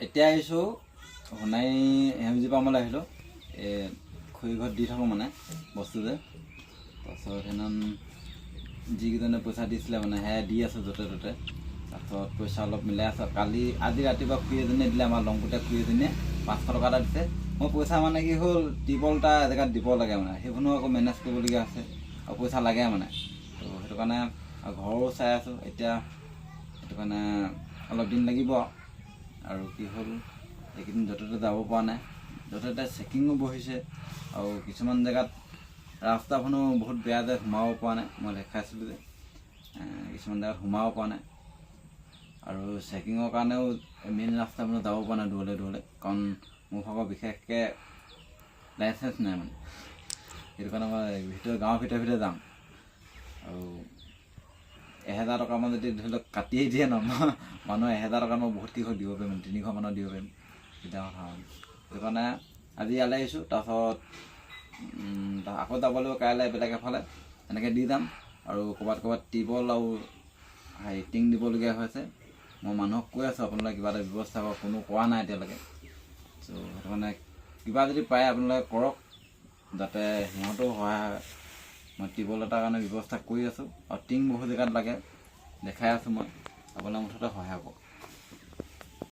এতিয়া আহিছোঁ সোণাই হেমজি পামলৈ আহিলোঁ খুৰী ঘৰত দি থাকোঁ মানে বস্তু যে তাৰপাছত সেইদিনা যিকেইজনে পইচা দিছিলে মানে সেয়া দি আছোঁ য'তে ত'তে তাৰপাছত পইচা অলপ মিলাই আছোঁ আজি ৰাতিপুৱা খুৰী এজনীয়ে দিলে আমাৰ লংপুতীয়া খুৰী এজনীয়ে 500 টকা এটা দিছে মই পইচা মানে কি হ'ল টিউবৱেল এটা এজেগাত দিব লাগে মানে সেইখনো আকৌ মেনেজ কৰিবলগীয়া আছে আৰু পইচা লাগে মানে তো সেইটো কাৰণে ঘৰো চাই আছোঁ এতিয়া সেইটো কাৰণে অলপ দিন লাগিব আৰু কি হ'ল এইকেইদিন য'তে ত'তে যাব পৰা নাই য'তে ত'তে চেকিঙো বহিছে আৰু কিছুমান জেগাত ৰাস্তাখনো বহুত বেয়া যে সোমাব পৰা নাই মই দেখাইছিলোঁ যে কিছুমান জেগাত সোমাব পৰা নাই আৰু চেকিঙৰ কাৰণেও মেইন ৰাস্তাখনো যাব পৰা নাই দূৰলৈ কাৰণ মোৰ ভাগৰ বিশেষকৈ লাইচেঞ্চ নাই মানে সেইটো কাৰণে মই গাঁৱৰ ভিতৰে যাম আৰু 1000 টকামান যদি ধৰি লওক কাটিয়ে দিয়ে ন মানুহ 1000 টকাত মই বহুত কেইখন দিব পাৰিম 300 মানত দিব পাৰিম তেতিয়া কথা হ'ল সেইটো কাৰণে আজি ইয়ালৈ আহিছোঁ তাৰপাছত আকৌ যাব লাগিব কাইলৈ বেলেগ এফালে এনেকৈ দি যাম আৰু ক'ৰবাত টিউবৱেল আৰু টিং দিবলগীয়া হৈছে মই মানুহক কৈ আছোঁ আপোনালোকে কিবা এটা ব্যৱস্থা কৰক কোনো কৰা নাই এতিয়ালৈকে চ' সেইটো কাৰণে কিবা যদি পাৰে আপোনালোকে কৰক যাতে সিহঁতেও সহায় হয় মই টিউবৱেল এটাৰ কাৰণে ব্যৱস্থা কৰি আছোঁ আৰু টিং বহুত জেগাত লাগে দেখাই আছোঁ মই আপোনালোকে মুঠতে সহায় কৰক